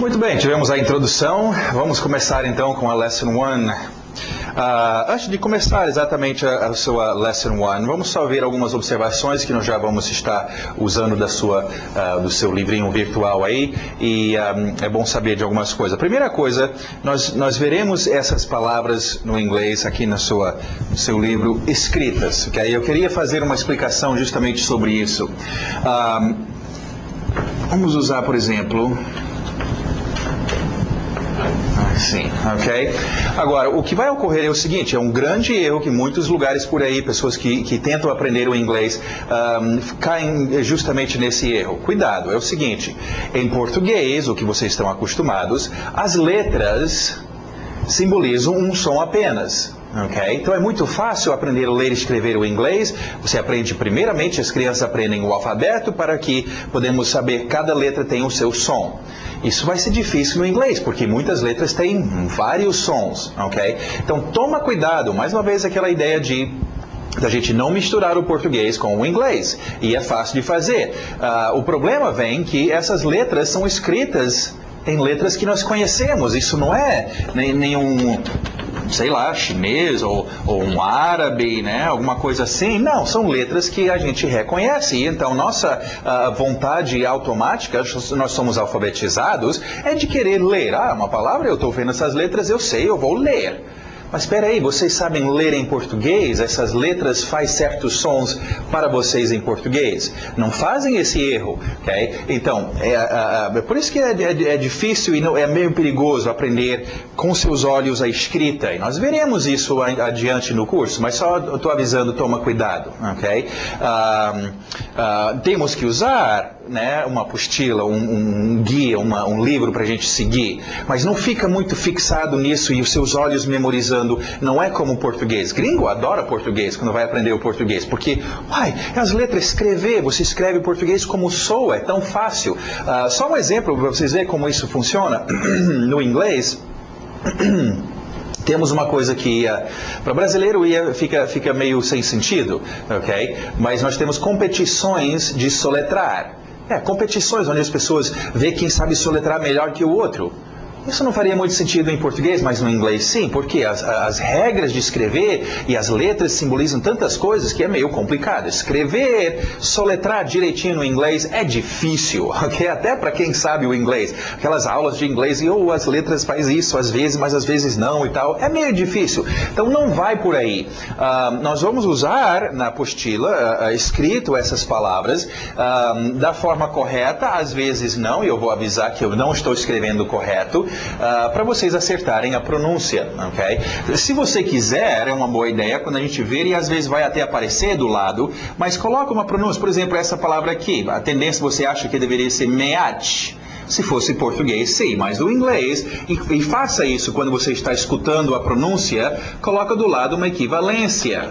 Muito bem, tivemos a introdução. Vamos começar então com a Lesson 1. Antes de começar exatamente a sua Lesson 1, vamos só ver algumas observações que nós já vamos estar usando do seu livrinho virtual aí, e é bom saber de algumas coisas. A primeira coisa, nós veremos essas palavras no inglês aqui no seu livro escritas, ok? Eu queria fazer uma explicação justamente sobre isso. Vamos usar, por exemplo... Sim, ok? Agora, o que vai ocorrer é o seguinte, é um grande erro que muitos lugares por aí, pessoas que tentam aprender o inglês, caem justamente nesse erro. Cuidado, é o seguinte, em português, o que vocês estão acostumados, as letras simbolizam um som apenas. Okay? Então é muito fácil aprender a ler e escrever o inglês. Você aprende primeiramente, as crianças aprendem o alfabeto para que podemos saber cada letra tem o seu som. Isso vai ser difícil no inglês, porque muitas letras têm vários sons, ok? Então toma cuidado, mais uma vez aquela ideia da gente não misturar o português com o inglês, e é fácil de fazer. O problema vem que essas letras são escritas em letras que nós conhecemos, isso não é nenhum... sei lá, chinês ou um árabe, né? Alguma coisa assim. Não, são letras que a gente reconhece. E então, nossa vontade automática, nós somos alfabetizados, é de querer ler. Uma palavra, eu estou vendo essas letras, eu sei, eu vou ler. Mas espera aí, vocês sabem ler em português? Essas letras fazem certos sons para vocês em português? Não fazem esse erro, ok? Então, por isso que é difícil e é meio perigoso aprender com seus olhos a escrita. E nós veremos isso adiante no curso, mas só estou avisando, toma cuidado, ok? Temos que usar, né, uma apostila, um guia, um livro para a gente seguir, mas não fica muito fixado nisso e os seus olhos memorizando. Não é como o português. Gringo adora português quando vai aprender o português, porque, as letras escrever, você escreve português como soa, é tão fácil. Só um exemplo para vocês verem como isso funciona. No inglês, temos uma coisa que para brasileiro fica meio sem sentido, ok? Mas nós temos competições de soletrar. Competições onde as pessoas veem quem sabe soletrar melhor que o outro. Isso não faria muito sentido em português, mas no inglês sim, porque as regras de escrever e as letras simbolizam tantas coisas que é meio complicado. Escrever, soletrar direitinho no inglês é difícil, ok? Até para quem sabe o inglês. Aquelas aulas de inglês, as letras faz isso às vezes, mas às vezes não e tal. É meio difícil. Então não vai por aí. Nós vamos usar na apostila escrito essas palavras da forma correta, às vezes não, e eu vou avisar que eu não estou escrevendo correto, para vocês acertarem a pronúncia, ok? Se você quiser, é uma boa ideia quando a gente ver, e às vezes vai até aparecer do lado, mas coloca uma pronúncia, por exemplo, essa palavra aqui, a tendência você acha que deveria ser meat. Se fosse português, sim, mas no inglês, e faça isso quando você está escutando a pronúncia, coloca do lado uma equivalência.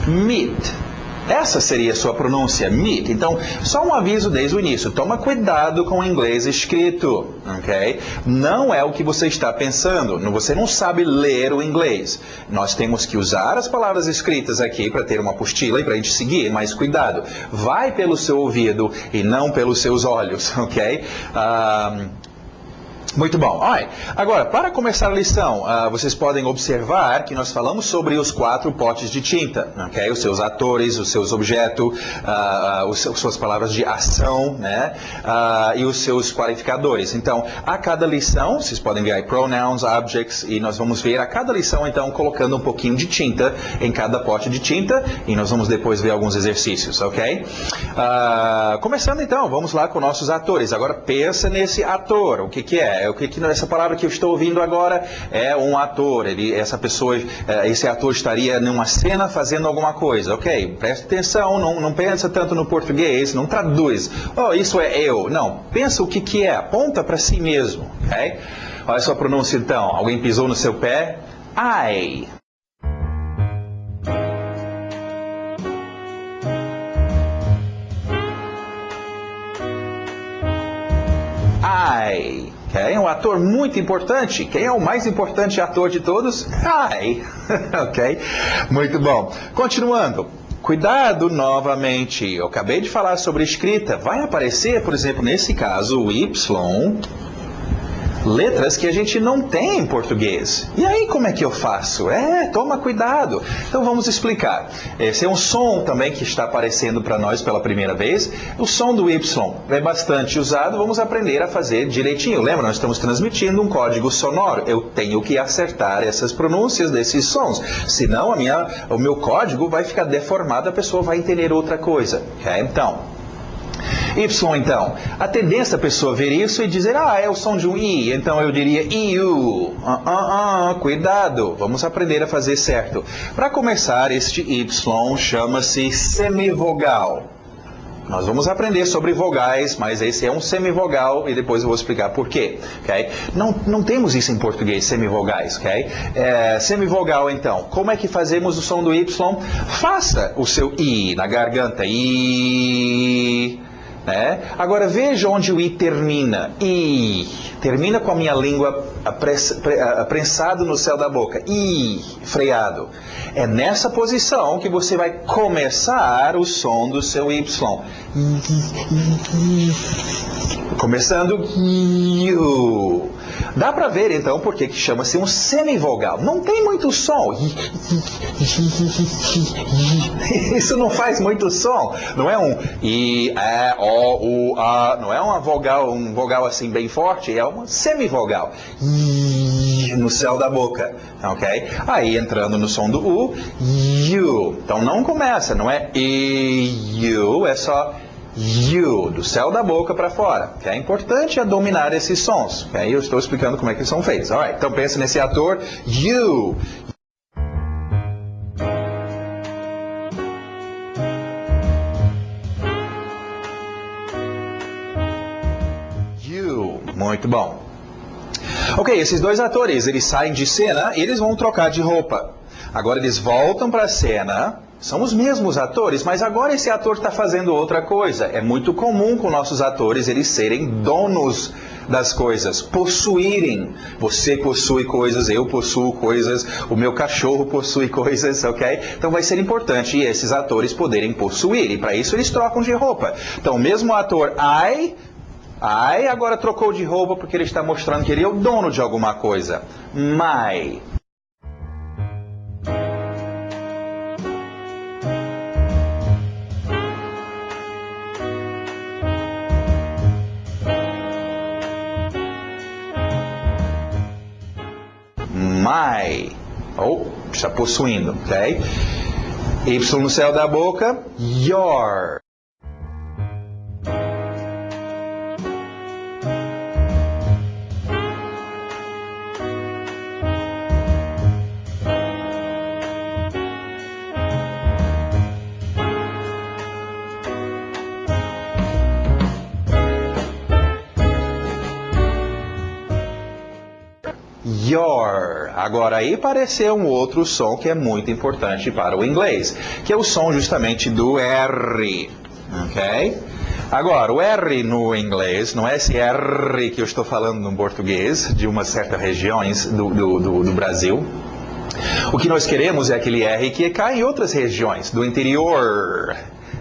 Meat. Essa seria a sua pronúncia, meat. Então, só um aviso desde o início. Toma cuidado com o inglês escrito, ok? Não é o que você está pensando. Você não sabe ler o inglês. Nós temos que usar as palavras escritas aqui para ter uma apostila e para a gente seguir, mas cuidado. Vai pelo seu ouvido e não pelos seus olhos, ok? Muito bom. Agora, para começar a lição, vocês podem observar que nós falamos sobre os 4 potes de tinta, ok? Os seus atores, os seus objetos, as suas palavras de ação, né? E os seus qualificadores. Então, a cada lição, vocês podem ver aí pronouns, objects, e nós vamos ver a cada lição, então, colocando um pouquinho de tinta em cada pote de tinta, e nós vamos depois ver alguns exercícios, ok? Começando então, vamos lá com nossos atores. Agora, pensa nesse ator, o que é? Essa palavra que eu estou ouvindo agora é um ator. Esse ator estaria numa cena fazendo alguma coisa. Ok, presta atenção, não pensa tanto no português, não traduz. Isso é eu. Não, pensa o que é, aponta para si mesmo. Ok? Olha a sua pronúncia então. Alguém pisou no seu pé? I. É um ator muito importante. Quem é o mais importante ator de todos? Ok? Muito bom. Continuando. Cuidado novamente. Eu acabei de falar sobre escrita. Vai aparecer, por exemplo, nesse caso, o Y letras que a gente não tem em português. E aí como é que eu faço? Toma cuidado. Então vamos explicar. Esse é um som também que está aparecendo para nós pela primeira vez. O som do Y é bastante usado, vamos aprender a fazer direitinho. Lembra, nós estamos transmitindo um código sonoro. Eu tenho que acertar essas pronúncias desses sons. Senão o meu código vai ficar deformado, a pessoa vai entender outra coisa. Okay? Então, Y, então, a tendência a pessoa ver isso e dizer, é o som de um I, então eu diria IU. Cuidado, vamos aprender a fazer certo. Para começar, este Y chama-se semivogal. Nós vamos aprender sobre vogais, mas esse é um semivogal e depois eu vou explicar por quê. Okay? Não temos isso em português, semivogais. Okay? Semivogal, então. Como é que fazemos o som do Y? Faça o seu I na garganta. I. Né? Agora veja onde o I termina. I. Termina com a minha língua prensado no céu da boca. I. Freado. É nessa posição que você vai começar o som do seu Y. Começando. Dá para ver então por que chama-se um semivogal. Não tem muito som. Isso não faz muito som. Não é um I, E, O, U, A. Não é um vogal assim bem forte. É uma semivogal. No céu da boca. Ok? Aí entrando no som do U, U. Então não começa. Não é I, U. É só U, do céu da boca para fora. É importante dominar esses sons. Okay? Eu estou explicando como é que eles são feitos. Alright, então pensa nesse ator, U. U. Muito bom. Ok, esses dois atores, eles saem de cena e eles vão trocar de roupa. Agora eles voltam para a cena. São os mesmos atores, mas agora esse ator está fazendo outra coisa. É muito comum com nossos atores eles serem donos das coisas, possuírem. Você possui coisas, eu possuo coisas, o meu cachorro possui coisas, ok? Então vai ser importante esses atores poderem possuir, e para isso eles trocam de roupa. Então o mesmo ator I agora trocou de roupa porque ele está mostrando que ele é o dono de alguma coisa. My. My. Está possuindo, ok? Y no céu da boca, your. Your. Agora aí apareceu um outro som que é muito importante para o inglês, que é o som justamente do R. Ok? Agora, o R no inglês, não é esse R que eu estou falando no português, de umas certas regiões do Brasil. O que nós queremos é aquele R que cai em outras regiões, do interior.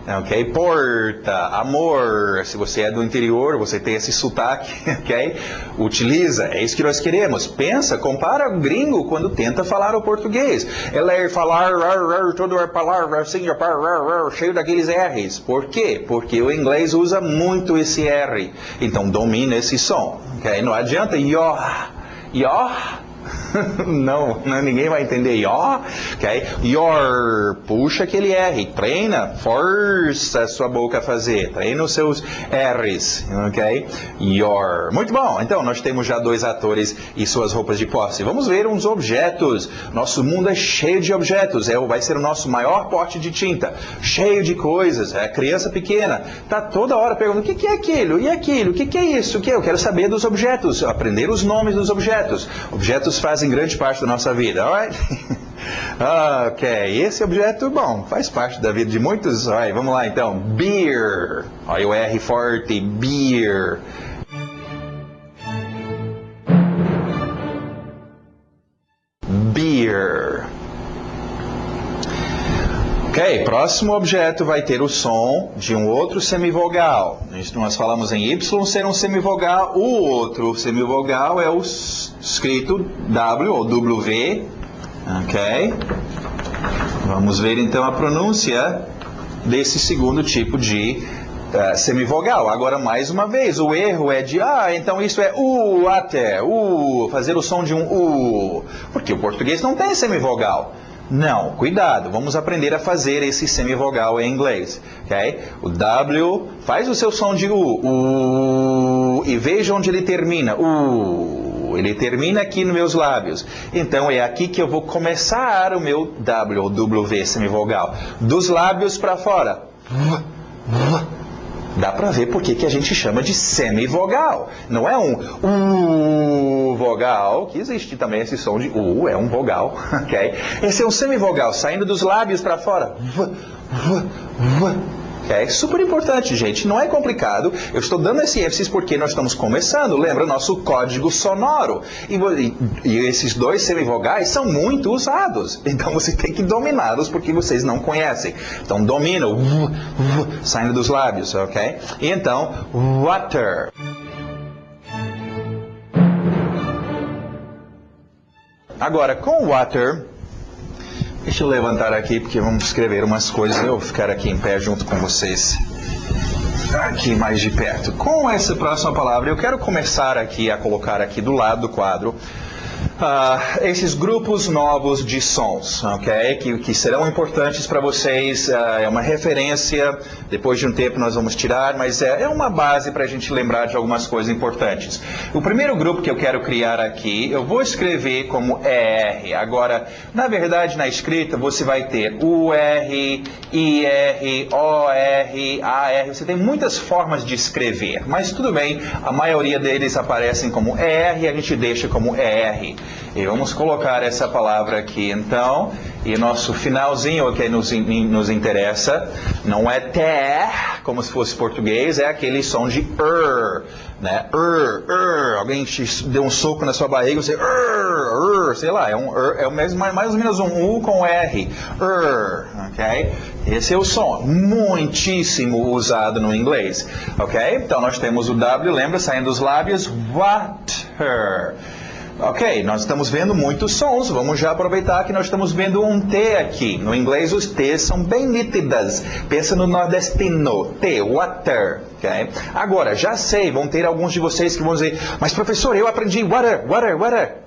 Ok? Porta, amor. Se você é do interior, você tem esse sotaque, ok? Utiliza, é isso que nós queremos. Pensa, compara o gringo quando tenta falar o português. Ela é falar, todo é falar, assim, cheio daqueles R's. Por quê? Porque o inglês usa muito esse R. Então domina esse som, ok? Não adianta não, ninguém vai entender. Okay? Your, puxa aquele R, treina, força a sua boca a fazer, treina os seus R's, ok? Your. Muito bom, então nós temos já dois atores e suas roupas de posse. Vamos ver uns objetos. Nosso mundo é cheio de objetos, vai ser o nosso maior pote de tinta, cheio de coisas. A criança pequena está toda hora perguntando, o que é aquilo? E aquilo? O que é isso? Eu quero saber dos objetos, aprender os nomes dos objetos. Objetos fazem grande parte da nossa vida, alright? Ok, esse objeto, bom, faz parte da vida de muitos. Alright, vamos lá então. Beer. Olha o R forte, beer. Beer. Ok, Ok, próximo objeto vai ter o som de um outro semivogal. Nós falamos em Y ser um semivogal, o outro semivogal é o escrito W ou W. Ok? Vamos ver então a pronúncia desse segundo tipo de semivogal. Agora, mais uma vez, o erro é de, então isso é até, fazer o som de um porque o português não tem semivogal. Não, cuidado, vamos aprender a fazer esse semivogal em inglês, ok? O W faz o seu som de e veja onde ele termina, ele termina aqui nos meus lábios. Então é aqui que eu vou começar o meu W ou W semivogal, dos lábios para fora. Dá para ver por que a gente chama de semivogal. Não é um vogal, que existe também esse som de é um vogal, ok? Esse é um semivogal, saindo dos lábios para fora. É super importante, gente. Não é complicado. Eu estou dando esse ênfase porque nós estamos começando. Lembra nosso código sonoro. E esses dois semivogais são muito usados. Então você tem que dominá-los porque vocês não conhecem. Então domina o saindo dos lábios, ok? E então, water. Agora, com water... Deixa eu levantar aqui, porque vamos escrever umas coisas. Eu vou ficar aqui em pé junto com vocês. Aqui mais de perto. Com essa próxima palavra, eu quero começar aqui a colocar aqui do lado do quadro esses grupos novos de sons, ok? Que serão importantes para vocês. É uma referência, depois de um tempo nós vamos tirar, mas é uma base para a gente lembrar de algumas coisas importantes. O primeiro grupo que eu quero criar aqui, eu vou escrever como ER. Agora, na verdade, na escrita, você vai ter UR, IR, OR, AR. Você tem muitas formas de escrever, mas tudo bem, a maioria deles aparecem como ER e a gente deixa como ER. E vamos colocar essa palavra aqui, então, e nosso finalzinho que nos interessa, não é ter, como se fosse português, é aquele som de né? Alguém te deu um soco na sua barriga, você sei lá, é mais ou menos um U com R, ok? Esse é o som, muitíssimo usado no inglês, ok? Então nós temos o W, lembra, saindo dos lábios, water. Ok, nós estamos vendo muitos sons, vamos já aproveitar que nós estamos vendo um T aqui. No inglês os T's são bem nítidas. Pensa no nordestino, T, water. Okay? Agora, já sei, vão ter alguns de vocês que vão dizer, mas professor, eu aprendi water.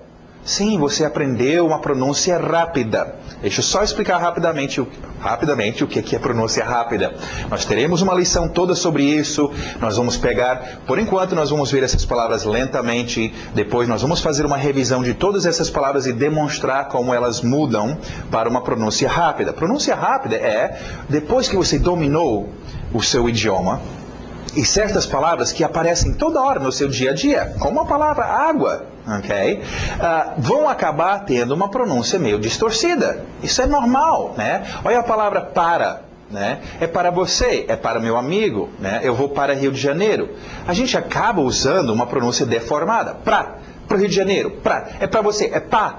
Sim, você aprendeu uma pronúncia rápida. Deixa eu só explicar rapidamente o que é pronúncia rápida. Nós teremos uma lição toda sobre isso. Nós vamos pegar, por enquanto nós vamos ver essas palavras lentamente. Depois nós vamos fazer uma revisão de todas essas palavras e demonstrar como elas mudam para uma pronúncia rápida. Pronúncia rápida é depois que você dominou o seu idioma, e certas palavras que aparecem toda hora no seu dia a dia, como a palavra água, ok? Vão acabar tendo uma pronúncia meio distorcida. Isso é normal, né? Olha a palavra para, né? É para você, é para meu amigo, né? Eu vou para Rio de Janeiro. A gente acaba usando uma pronúncia deformada. Para o Rio de Janeiro, é para você, é pá.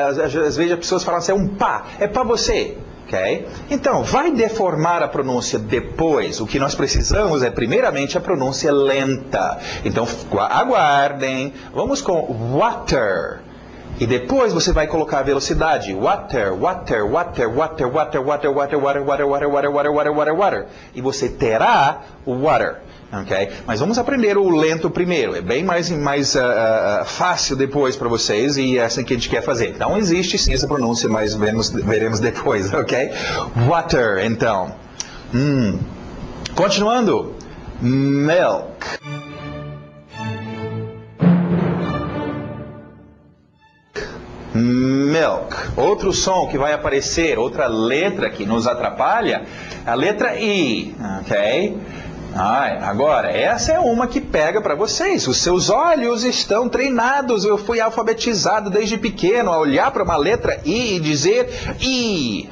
Às vezes as pessoas falam assim, é um pá, é para você. Okay? Então, vai deformar a pronúncia depois. O que nós precisamos é, primeiramente, a pronúncia lenta. Então, aguardem. Vamos com water. E depois você vai colocar a velocidade. Water. E você terá o water. Okay? Mas vamos aprender o lento primeiro. É bem mais fácil depois para vocês e é assim que a gente quer fazer. Então existe sim essa pronúncia, mas veremos depois, ok? Water, então. Continuando. Milk. Milk. Outro som que vai aparecer, outra letra que nos atrapalha, a letra I, ok? Agora, essa é uma que pega para vocês. Os seus olhos estão treinados. Eu fui alfabetizado desde pequeno a olhar para uma letra I e dizer I.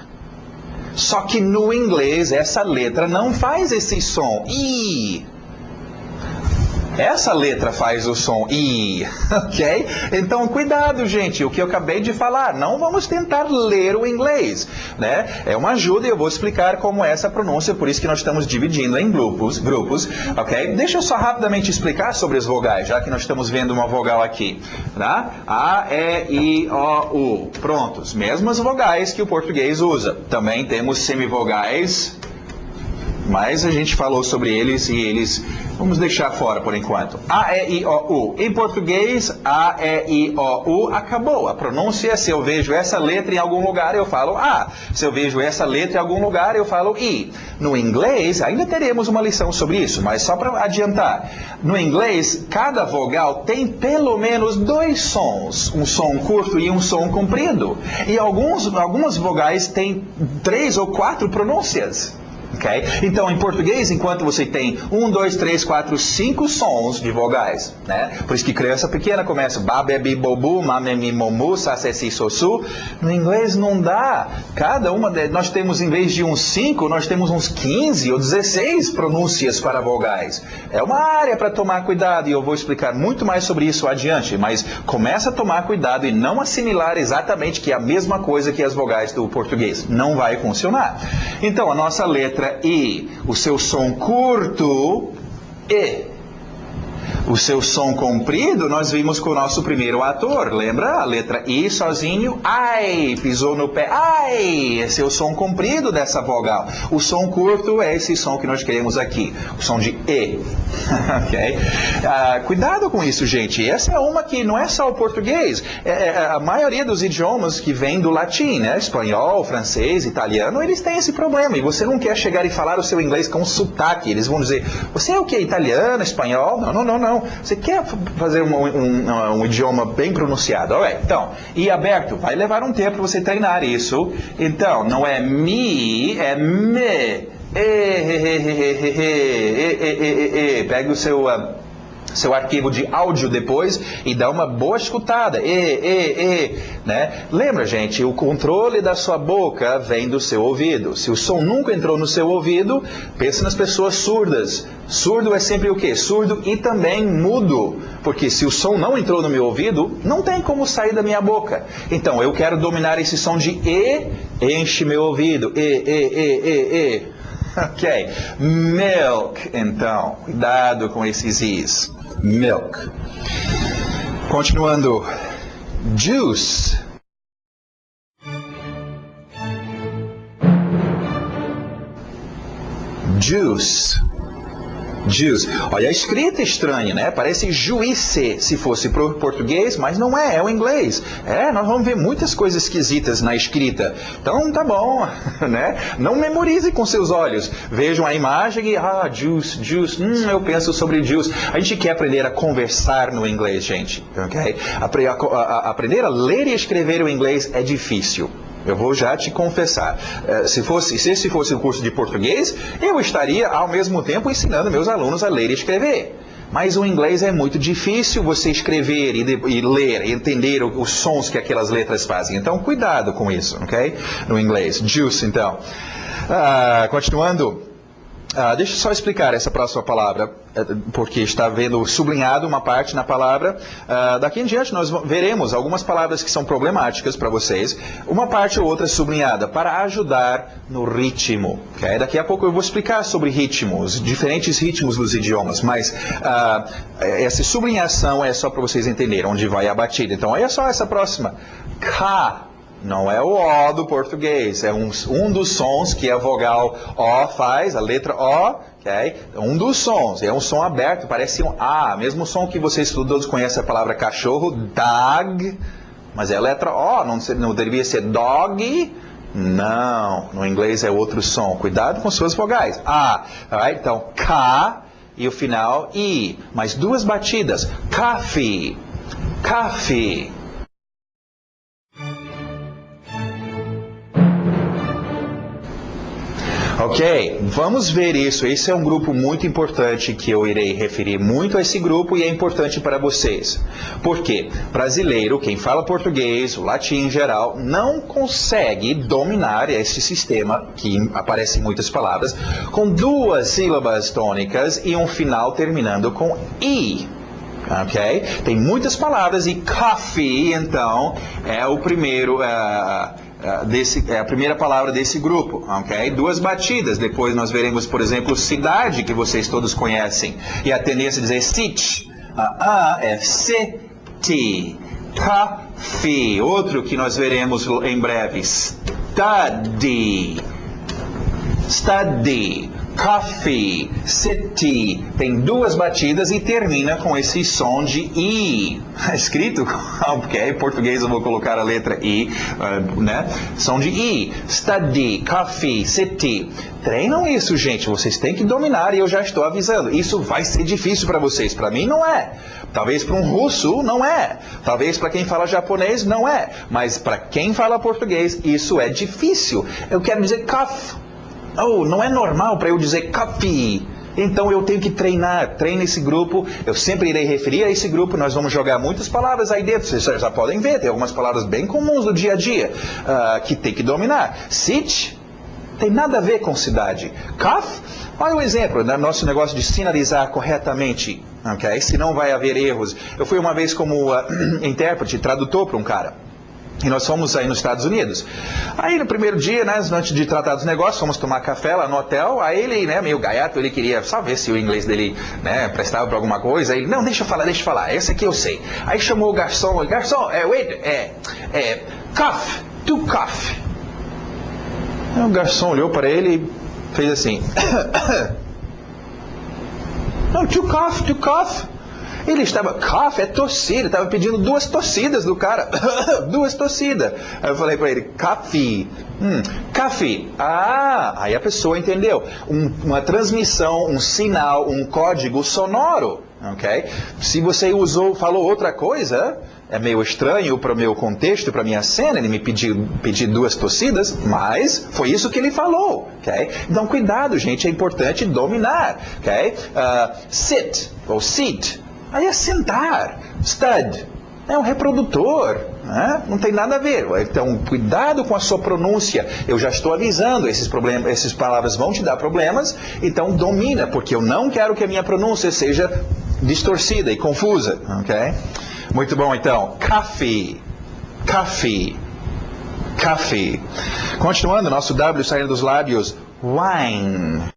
Só que no inglês essa letra não faz esse som. I. Essa letra faz o som I, ok? Então, cuidado, gente, o que eu acabei de falar, não vamos tentar ler o inglês, né? É uma ajuda e eu vou explicar como é essa pronúncia, por isso que nós estamos dividindo em grupos, ok? Deixa eu só rapidamente explicar sobre as vogais, já que nós estamos vendo uma vogal aqui, tá? A, E, I, O, U. Prontos, mesmas vogais que o português usa. Também temos semivogais, mas a gente falou sobre eles e eles vamos deixar fora por enquanto. A, E, I, O, U. Em português, A, E, I, O, U acabou. A pronúncia, se eu vejo essa letra em algum lugar, eu falo A. Se eu vejo essa letra em algum lugar, eu falo I. No inglês, ainda teremos uma lição sobre isso, mas só para adiantar. No inglês, cada vogal tem pelo menos 2 sons. Um som curto e um som comprido. E algumas vogais têm 3 ou 4 pronúncias. Okay? Então, em português, enquanto você tem 1, 2, 3, 4, 5 sons de vogais, né? Por isso que criança pequena começa babebi, bobu, mamemi, momu, sasesi, sosu. No inglês não dá. Cada uma, nós temos, em vez de uns 5, nós temos uns 15 ou 16 pronúncias para vogais. É uma área para tomar cuidado e eu vou explicar muito mais sobre isso adiante, mas começa a tomar cuidado e não assimilar exatamente que é a mesma coisa que as vogais do português. Não vai funcionar. Então, a nossa letra I, o seu som curto, E. O seu som comprido, nós vimos com o nosso primeiro ator, lembra? A letra I sozinho, ai, pisou no pé, ai, esse é o som comprido dessa vogal. O som curto é esse som que nós queremos aqui, o som de E. Ok? Cuidado com isso, gente. Essa é uma que não é só o português. A maioria dos idiomas que vêm do latim, né? Espanhol, francês, italiano, eles têm esse problema. E você não quer chegar e falar o seu inglês com sotaque. Eles vão dizer, você é o que? Italiano, espanhol? Não, não, não, não. Você quer fazer um idioma bem pronunciado. Alright, então, e aberto, vai levar um tempo para você treinar isso. Então, não é mi, é me. Pega o seu arquivo de áudio depois e dá uma boa escutada. Né? Lembra, gente, o controle da sua boca vem do seu ouvido. Se o som nunca entrou no seu ouvido, pensa nas pessoas surdas. Surdo é sempre o quê? Surdo e também mudo. Porque se o som não entrou no meu ouvido, não tem como sair da minha boca. Então, eu quero dominar esse som de E, enche meu ouvido. Ok. Milk, então. Cuidado com esses Is. Milk. Continuando. Juice. Juice. Juice. Olha, a escrita é estranha, né? Parece juíze se fosse pro português, mas não é, é o inglês. Nós vamos ver muitas coisas esquisitas na escrita. Então, tá bom, né? Não memorize com seus olhos. Vejam a imagem e, juice, juice, eu penso sobre juice. A gente quer aprender a conversar no inglês, gente, ok? Aprender a ler e escrever o inglês é difícil. Eu vou já te confessar. Se esse fosse o curso de português, eu estaria ao mesmo tempo ensinando meus alunos a ler e escrever. Mas o inglês é muito difícil você escrever e ler, e entender os sons que aquelas letras fazem. Então, cuidado com isso, ok? No inglês. Juice, então. Continuando. Deixa eu só explicar essa próxima palavra, porque está vendo sublinhado uma parte na palavra. Daqui em diante nós veremos algumas palavras que são problemáticas para vocês, uma parte ou outra sublinhada, para ajudar no ritmo. Okay? Daqui a pouco eu vou explicar sobre ritmos, diferentes ritmos dos idiomas, mas essa sublinhação é só para vocês entenderem onde vai a batida. Então, olha só essa próxima. K. Não é o O do português, é um dos sons que a vogal O faz, a letra O, okay? Um dos sons, é um som aberto, parece um A, mesmo som que vocês todos conhecem a palavra cachorro, dog, mas é a letra O, não deveria ser dog, não, no inglês é outro som, cuidado com suas vogais, A, right? Então K e o final I, mais 2 batidas, coffee, coffee. Ok, vamos ver isso. Esse é um grupo muito importante que eu irei referir muito a esse grupo e é importante para vocês. Por quê? Brasileiro, quem fala português, o latim em geral, não consegue dominar esse sistema, que aparece em muitas palavras, com duas sílabas tônicas e um final terminando com I. Ok? Tem muitas palavras e coffee, então, é o primeiro... é a primeira palavra desse grupo, ok? Duas batidas, depois nós veremos, por exemplo, cidade, que vocês todos conhecem, e a tendência a dizer city, é city, coffee, outro que nós veremos em breve, study, coffee, city, tem duas batidas e termina com esse som de I. Escrito, ok, em português eu vou colocar a letra I, né? Som de I. Study, coffee, city. Treinam isso, gente, vocês têm que dominar e eu já estou avisando. Isso vai ser difícil para vocês, para mim não é. Talvez para um russo não é. Talvez para quem fala japonês não é. Mas para quem fala português, isso é difícil. Eu quero dizer cough. Oh, não é normal para eu dizer coffee. Então eu tenho que treinar. Treine esse grupo. Eu sempre irei referir a esse grupo. Nós vamos jogar muitas palavras aí dentro. Vocês já podem ver. Tem algumas palavras bem comuns do dia a dia que tem que dominar. City tem nada a ver com cidade. Cough, olha o exemplo. Nosso negócio de sinalizar corretamente. Okay? Senão vai haver erros. Eu fui uma vez como intérprete, tradutor para um cara. E nós fomos aí nos Estados Unidos. Aí no primeiro dia, né, antes de tratar dos negócios, fomos tomar café lá no hotel. Aí ele, né, meio gaiato, ele queria só ver se o inglês dele, né, prestava para alguma coisa. Aí ele, não, deixa eu falar, esse aqui eu sei. Aí chamou o garçom, wait, cough, to cough. Aí o garçom olhou para ele e fez assim. Não, to cough. Ele estava, cough é tossir, ele estava pedindo duas tossidas do cara, duas tossidas. Aí eu falei para ele, coffee, coffee. Aí a pessoa entendeu. Uma transmissão, um sinal, um código sonoro, ok? Se você falou outra coisa, é meio estranho para o meu contexto, para a minha cena, ele me pediu duas tossidas, mas foi isso que ele falou, ok? Então cuidado, gente, é importante dominar, ok? Sit, ou seat. Aí é sentar, stud, é um reprodutor, né? Não tem nada a ver. Então, cuidado com a sua pronúncia. Eu já estou avisando, essas palavras vão te dar problemas, então domina, porque eu não quero que a minha pronúncia seja distorcida e confusa, ok? Muito bom, então. Coffee. Continuando, nosso W saindo dos lábios, wine.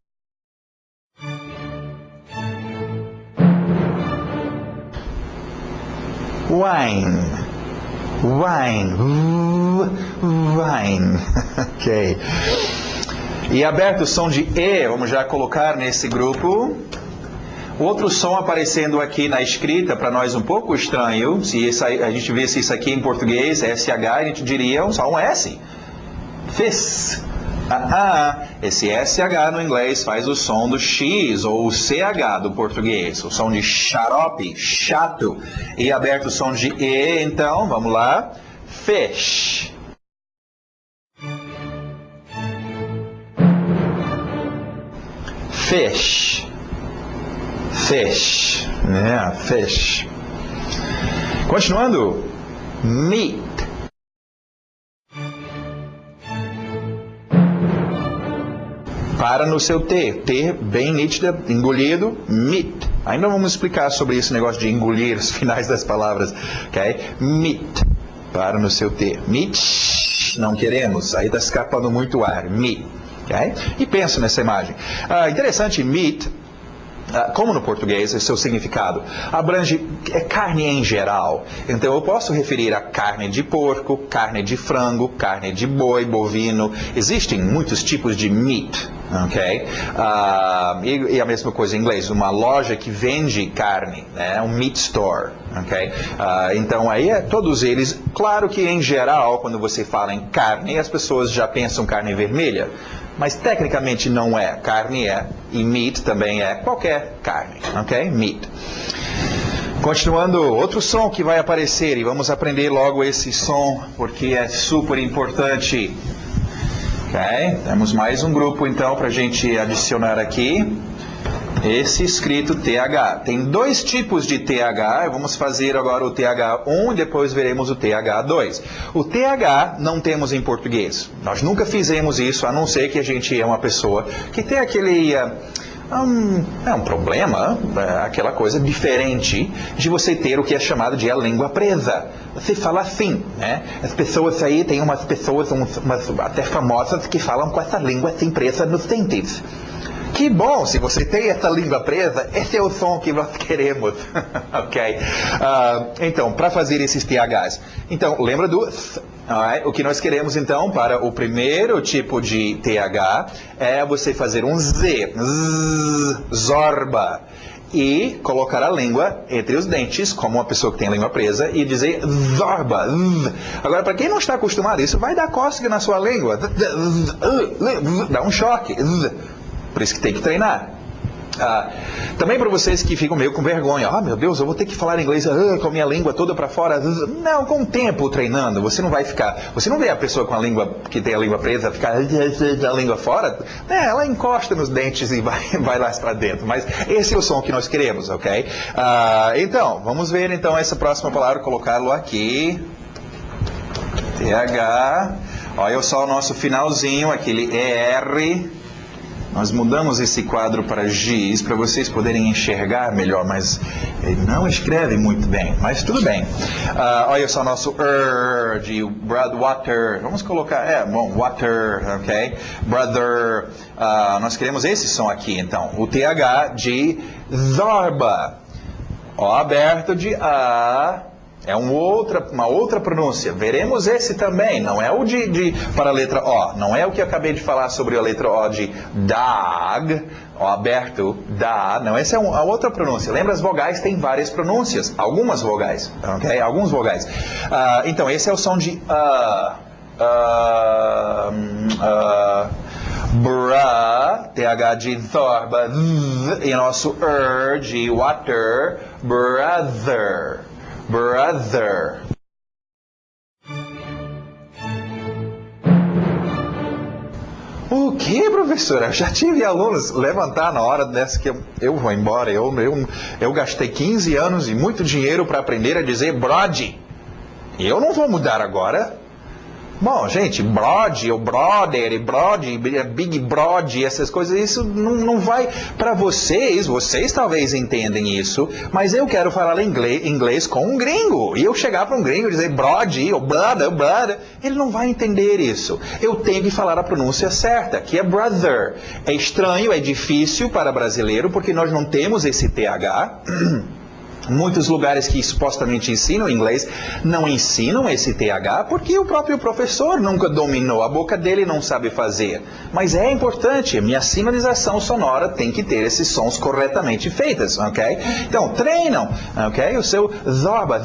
Wine. Ok. E aberto o som de E, vamos já colocar nesse grupo. Outro som aparecendo aqui na escrita, para nós um pouco estranho. Se a gente visse isso aqui em português, SH, a gente diria só um S. Fizz. Esse SH no inglês faz o som do X ou o CH do português, o som de xarope, chato. E aberto o som de E, então, vamos lá, fish. Fish. Continuando, meat. Para no seu T. T bem nítida, engolido, meat. Ainda vamos explicar sobre esse negócio de engolir os finais das palavras. Ok? Meat. Para no seu T. Meat. Não queremos. Aí está escapando muito ar. Meat. Okay? E pensa nessa imagem. Interessante, meat. Como no português, esse é o significado, abrange carne em geral. Então eu posso referir a carne de porco, carne de frango, carne de boi, bovino. Existem muitos tipos de meat, ok? E a mesma coisa em inglês, uma loja que vende carne, né? Um meat store, ok? Então aí todos eles, claro que em geral, quando você fala em carne, as pessoas já pensam carne vermelha. Mas tecnicamente não é. Carne é. E meat também é qualquer carne. Ok? Meat. Continuando, outro som que vai aparecer. E vamos aprender logo esse som, porque é super importante. Ok? Temos mais um grupo então para a gente adicionar aqui. Esse escrito TH. Tem dois tipos de TH, vamos fazer agora o TH1 e depois veremos o TH2. O TH não temos em português. Nós nunca fizemos isso, a não ser que a gente é uma pessoa que tem aquele... um problema, aquela coisa diferente de você ter o que é chamado de a língua presa. Você fala assim, né? As pessoas aí, tem umas pessoas, umas até famosas, que falam com essa língua assim presa nos dentes. Que bom, se você tem essa língua presa, esse é o som que nós queremos. Ok? Então, para fazer esses THs. Então, lembra do... Alright? O que nós queremos, então, para o primeiro tipo de TH, é você fazer um Z. Zorba. E colocar a língua entre os dentes, como uma pessoa que tem a língua presa, e dizer zorba. Agora, para quem não está acostumado, isso vai dar cócega na sua língua. Dá um choque. Por isso que tem que treinar. Também para vocês que ficam meio com vergonha. Meu Deus, eu vou ter que falar inglês com a minha língua toda para fora. Não, com o tempo treinando, você não vai ficar... Você não vê a pessoa com a língua, que tem a língua presa, ficar a língua fora. Ela encosta nos dentes e vai lá para dentro. Mas esse é o som que nós queremos, ok? Então, vamos ver então essa próxima palavra, colocá-lo aqui. TH. Olha só o nosso finalzinho, aquele ER. Nós mudamos esse quadro para giz para vocês poderem enxergar melhor, mas ele não escreve muito bem, mas tudo bem. Olha só nosso de water. Vamos colocar, water, ok? Brother. Nós queremos esse som aqui, então. O TH de zorba. O aberto de A. É uma outra pronúncia. Veremos esse também. Não é o para a letra O. Não é o que eu acabei de falar sobre a letra O de dag. O aberto, da. Não, essa é a outra pronúncia. Lembra, as vogais têm várias pronúncias. Algumas vogais. Ok? Alguns vogais. Então, esse é o som de bra, TH de zorba. E nosso de water, brother. Brother. O que, professora? Eu já tive alunos levantar na hora dessa que eu vou embora. Eu gastei 15 anos e muito dinheiro para aprender a dizer brode. E eu não vou mudar agora. Bom, gente, brode, ou brother, brode, big brode, essas coisas, isso não vai para vocês talvez entendem isso, mas eu quero falar inglês com um gringo, e eu chegar para um gringo e dizer brode, ou brother, ele não vai entender isso. Eu tenho que falar a pronúncia certa, que é brother. É estranho, é difícil para brasileiro, porque nós não temos esse TH. Muitos lugares que supostamente ensinam inglês não ensinam esse TH porque o próprio professor nunca dominou, a boca dele não sabe fazer. Mas é importante, minha sinalização sonora tem que ter esses sons corretamente feitos, ok? Então, treinam, ok? O seu zorba.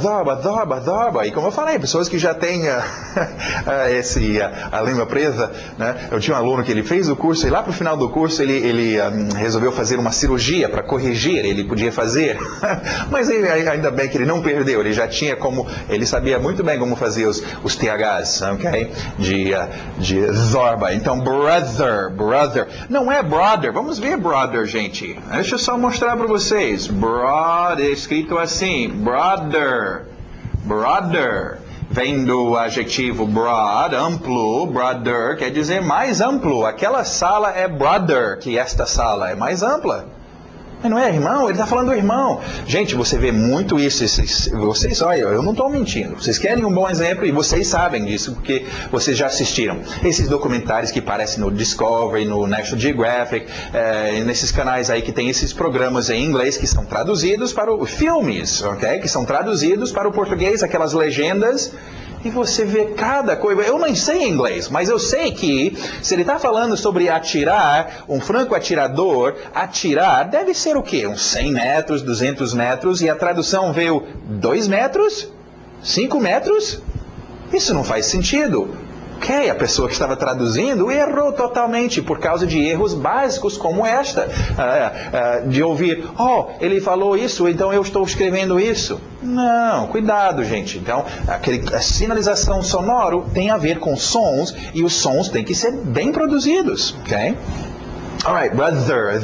E como eu falei, pessoas que já têm a língua presa, né? Eu tinha um aluno que ele fez o curso e lá para o final do curso ele resolveu fazer uma cirurgia para corrigir, ele podia fazer, mas ainda bem que ele não perdeu, ele já tinha ele sabia muito bem como fazer os THs, ok? De zorba. Então, brother. Não é brother, vamos ver brother, gente. Deixa eu só mostrar para vocês. Brother, escrito assim, brother. Vem do adjetivo broad, amplo, brother, quer dizer mais amplo. Aquela sala é brother, que esta sala é mais ampla. Mas não é irmão? Ele está falando do irmão. Gente, você vê muito isso. Vocês, olha, eu não estou mentindo. Vocês querem um bom exemplo e vocês sabem disso, porque vocês já assistiram. Esses documentários que aparecem no Discovery, no National Geographic, nesses canais aí que tem esses programas em inglês que são traduzidos para os filmes, ok? Que são traduzidos para o português, aquelas legendas. E você vê cada coisa. Eu não sei inglês, mas eu sei que se ele está falando sobre atirar, um franco atirador, atirar deve ser o quê? Uns 100 metros, 200 metros, e a tradução veio 2 metros? 5 metros? Isso não faz sentido. Ok, a pessoa que estava traduzindo errou totalmente por causa de erros básicos como esta. De ouvir, oh, ele falou isso, então eu estou escrevendo isso. Não, cuidado, gente. Então, a sinalização sonora tem a ver com sons e os sons têm que ser bem produzidos. Ok? Alright, brother,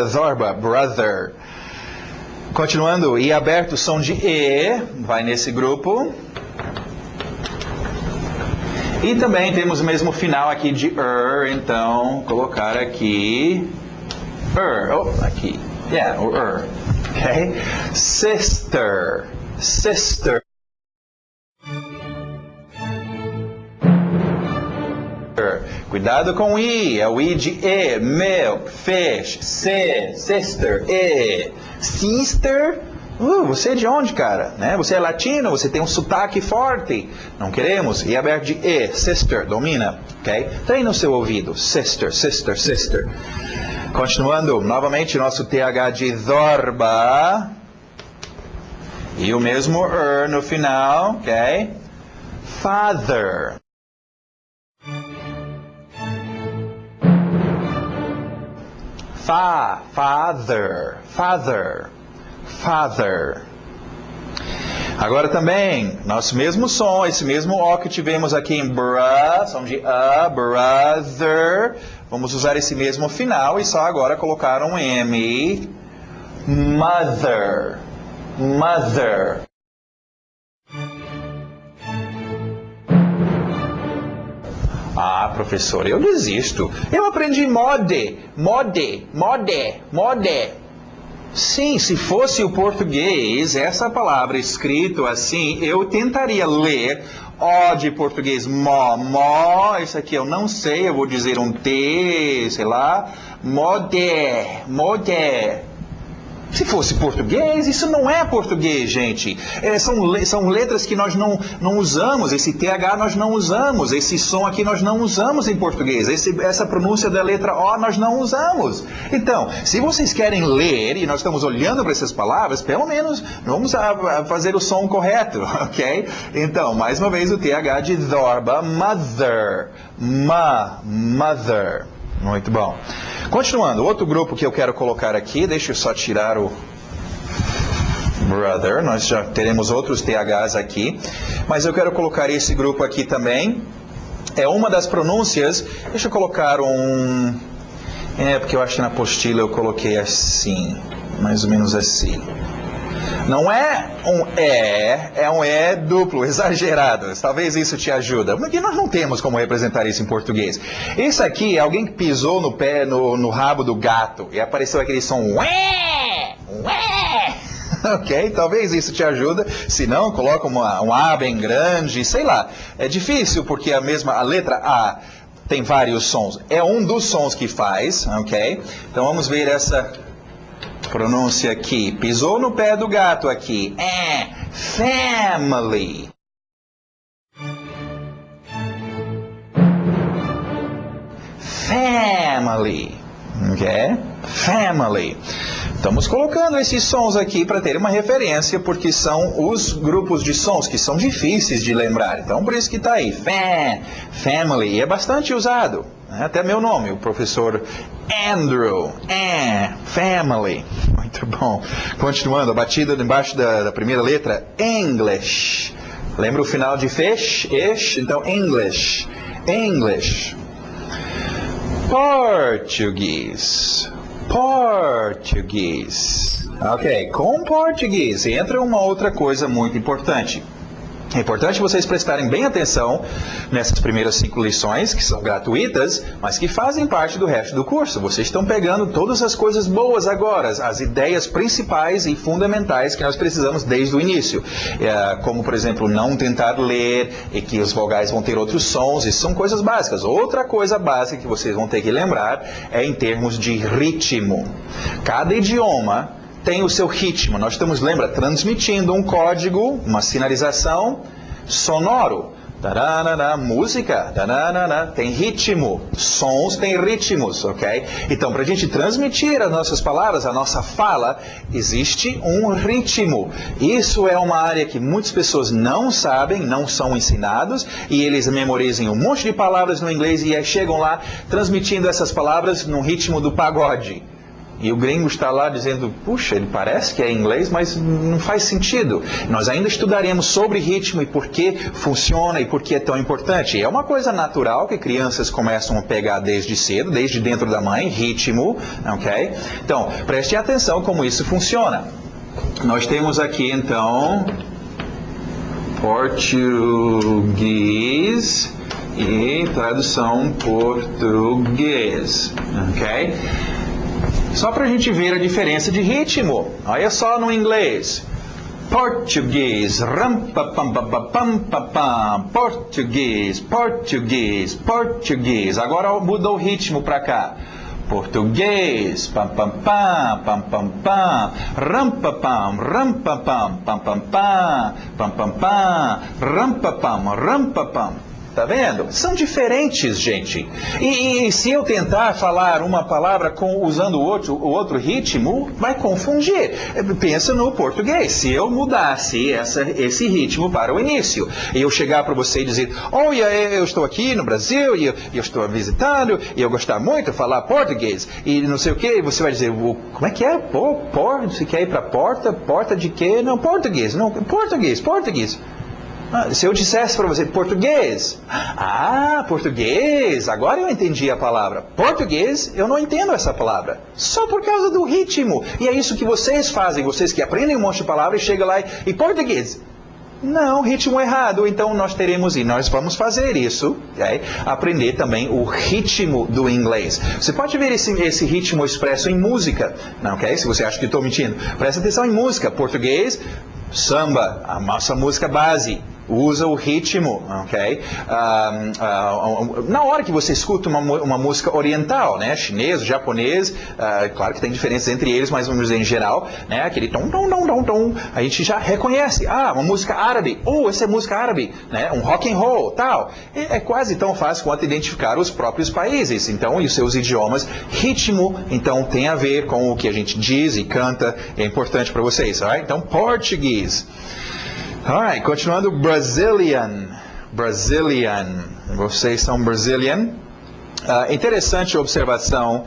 zorba, brother. Continuando, e aberto o som de E, vai nesse grupo. E também temos o mesmo final aqui de então colocar aqui, aqui, o ok? Sister, sister. Cuidado com o I, é o I de E, milk, fish, sister, E, sister. Você é de onde, cara? Né? Você é latino, você tem um sotaque forte. Não queremos. E aberto de E, sister, domina. Ok? Treina o seu ouvido. Sister, sister, sister. Continuando, novamente, nosso TH de zorba. E o mesmo no final. Ok? Father. Father. Father. Father. Agora também, nosso mesmo som, esse mesmo O que tivemos aqui em som de brother. Vamos usar esse mesmo final e só agora colocar um M. Mother. Mother. Ah, professor, eu desisto. Eu aprendi mode. Sim, se fosse o português, essa palavra escrito assim, eu tentaria ler O de português, mó, isso aqui eu não sei, eu vou dizer um T, sei lá, mode. Se fosse português, isso não é português, gente. São letras que nós não usamos, esse TH nós não usamos, esse som aqui nós não usamos em português, essa pronúncia da letra O nós não usamos. Então, se vocês querem ler, e nós estamos olhando para essas palavras, pelo menos vamos fazer o som correto, ok? Então, mais uma vez o TH de zorba, mother, mother. Muito bom. Continuando, outro grupo que eu quero colocar aqui, deixa eu só tirar o brother, nós já teremos outros THs aqui, mas eu quero colocar esse grupo aqui também. É uma das pronúncias, deixa eu colocar porque eu acho que na apostila eu coloquei assim, mais ou menos assim. Não é um é um E duplo, exagerado. Talvez isso te ajude. Porque nós não temos como representar isso em português. Isso aqui é alguém que pisou no pé, no rabo do gato e apareceu aquele som ué, ué. Ok? Talvez isso te ajude. Se não, coloca um A bem grande, sei lá. É difícil porque a letra A tem vários sons. É um dos sons que faz, ok? Então vamos ver essa pronúncia aqui. Pisou no pé do gato aqui. Family. Family. Ok? Family. Estamos colocando esses sons aqui para ter uma referência, porque são os grupos de sons que são difíceis de lembrar. Então, por isso que está aí. Family. E é bastante usado. Até meu nome, o professor Andrew. Family. Muito bom. Continuando, a batida embaixo da primeira letra. English. Lembra o final de fish? Ish? Então, English. English. Português. Português. Ok, com português entra uma outra coisa muito importante. É importante vocês prestarem bem atenção nessas primeiras 5 lições, que são gratuitas, mas que fazem parte do resto do curso. Vocês estão pegando todas as coisas boas agora, as ideias principais e fundamentais que nós precisamos desde o início. Como, por exemplo, não tentar ler e que os vogais vão ter outros sons, isso são coisas básicas. Outra coisa básica que vocês vão ter que lembrar é em termos de ritmo. Cada idioma tem o seu ritmo. Nós estamos, lembra, transmitindo um código, uma sinalização sonoro. Taranana, música, taranana, tem ritmo, sons têm ritmos, ok? Então, para a gente transmitir as nossas palavras, a nossa fala, existe um ritmo. Isso é uma área que muitas pessoas não sabem, não são ensinados, e eles memorizam um monte de palavras no inglês e aí chegam lá transmitindo essas palavras no ritmo do pagode. E o gringo está lá dizendo, puxa, ele parece que é inglês, mas não faz sentido. Nós ainda estudaremos sobre ritmo e por que funciona e por que é tão importante. É uma coisa natural que crianças começam a pegar desde cedo, desde dentro da mãe, ritmo, ok? Então, preste atenção como isso funciona. Nós temos aqui, então, português e tradução português, ok? Só para a gente ver a diferença de ritmo. Olha só no inglês. Português, ram-pa-pam-pa-pam-pa-pam, português, português, português. Agora muda o ritmo para cá. Português, pam-pam-pam, pam-pam-pam, ram-pa-pam, ram-pa-pam, pam-pam-pam, pam-pam-pam, ram-pa-pam, ram-pa-pam. Tá vendo? São diferentes, gente. E se eu tentar falar uma palavra usando o outro ritmo, vai confundir. Pensa no português. Se eu mudasse esse ritmo para o início, e eu chegar para você e dizer, olha, eu estou aqui no Brasil, e eu estou visitando, e eu gostar muito de falar português, e não sei o que, e você vai dizer, como é que é? Você quer ir para porta? Porta de quê? Não, português. Não, português. Se eu dissesse para você português, português, agora eu entendi a palavra. Português, eu não entendo essa palavra. Só por causa do ritmo. E é isso que vocês fazem, vocês que aprendem um monte de palavras e chegam lá e português. Não, ritmo errado. Então nós vamos fazer isso, okay? Aprender também o ritmo do inglês. Você pode ver esse ritmo expresso em música, ok? Se você acha que estou mentindo. Presta atenção em música. Português, samba, a nossa música base. Usa o ritmo, ok? Na hora que você escuta uma música oriental, né? Chinês, japonês, claro que tem diferenças entre eles, mas vamos dizer em geral, né? Aquele tom, a gente já reconhece. Uma música árabe. Essa é música árabe, né? Um rock and roll, tal. É quase tão fácil quanto identificar os próprios países. Então, e os seus idiomas. Ritmo, então, tem a ver com o que a gente diz e canta. É importante para vocês, alright? Então, português. Alright, continuando, Brazilian. Vocês são Brazilian? Interessante observação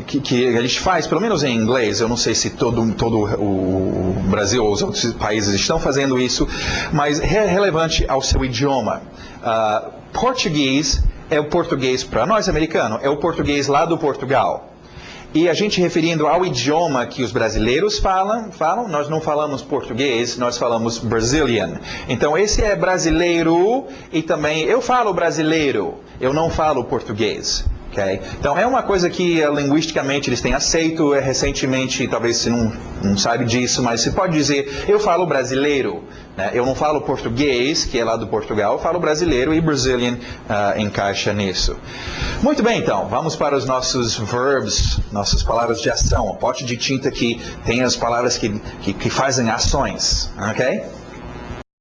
que a gente faz, pelo menos em inglês. Eu não sei se todo o Brasil ou os outros países estão fazendo isso, mas é relevante ao seu idioma. Português é o português para nós americanos, é o português lá do Portugal. E a gente referindo ao idioma que os brasileiros falam, nós não falamos português, nós falamos Brazilian. Então esse é brasileiro e também eu falo brasileiro, eu não falo português. Okay? Então é uma coisa que linguisticamente eles têm aceito, recentemente, talvez você não sabe disso, mas você pode dizer, eu falo brasileiro, né? Eu não falo português, que é lá do Portugal, eu falo brasileiro e Brazilian encaixa nisso. Muito bem, então, vamos para os nossos verbs, nossas palavras de ação, o pote de tinta que tem as palavras que fazem ações, ok?